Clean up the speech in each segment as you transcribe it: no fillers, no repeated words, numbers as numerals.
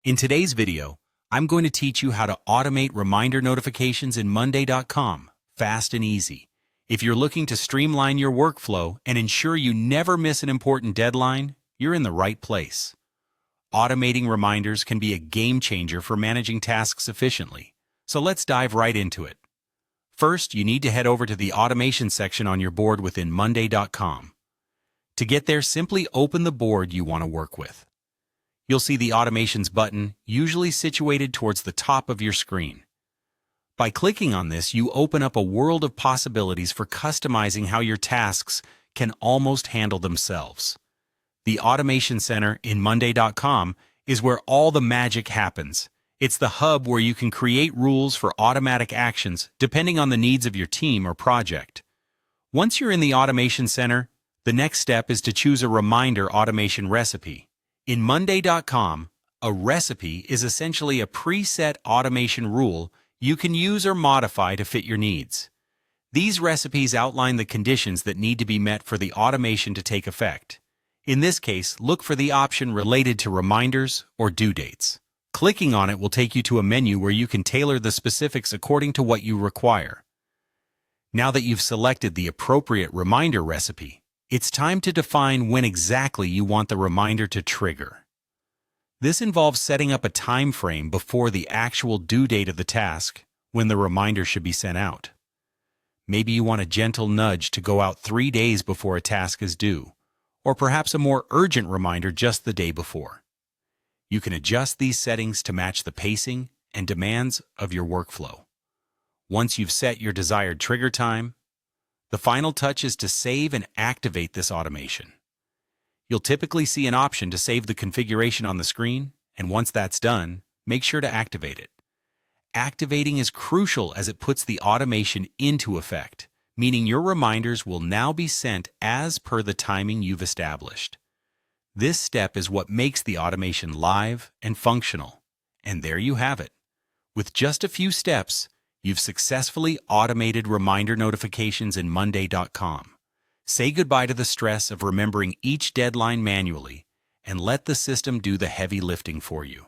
In today's video, I'm going to teach you how to automate reminder notifications in Monday.com, fast and easy. If you're looking to streamline your workflow and ensure you never miss an important deadline, you're in the right place. Automating reminders can be a game changer for managing tasks efficiently, so let's dive right into it. First, you need to head over to the automation section on your board within Monday.com. To get there, simply open the board you want to work with. You'll see the Automations button, usually situated towards the top of your screen. By clicking on this, you open up a world of possibilities for customizing how your tasks can almost handle themselves. The Automation Center in Monday.com is where all the magic happens. It's the hub where you can create rules for automatic actions depending on the needs of your team or project. Once you're in the Automation Center, the next step is to choose a reminder automation recipe. In Monday.com, a recipe is essentially a preset automation rule you can use or modify to fit your needs. These recipes outline the conditions that need to be met for the automation to take effect. In this case, look for the option related to reminders or due dates. Clicking on it will take you to a menu where you can tailor the specifics according to what you require. Now that you've selected the appropriate reminder recipe, it's time to define when exactly you want the reminder to trigger. This involves setting up a time frame before the actual due date of the task when the reminder should be sent out. Maybe you want a gentle nudge to go out 3 days before a task is due, or perhaps a more urgent reminder just the day before. You can adjust these settings to match the pacing and demands of your workflow. Once you've set your desired trigger time, the final touch is to save and activate this automation. You'll typically see an option to save the configuration on the screen, and once that's done, make sure to activate it. Activating is crucial as it puts the automation into effect, meaning your reminders will now be sent as per the timing you've established. This step is what makes the automation live and functional. And there you have it. With just a few steps, you've successfully automated reminder notifications in Monday.com. Say goodbye to the stress of remembering each deadline manually and let the system do the heavy lifting for you.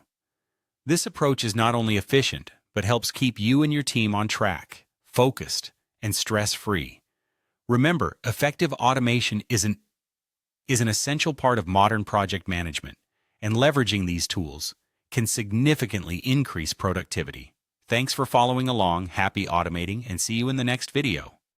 This approach is not only efficient, but helps keep you and your team on track, focused, and stress-free. Remember, effective automation is an essential part of modern project management, and leveraging these tools can significantly increase productivity. Thanks for following along, happy automating, and see you in the next video.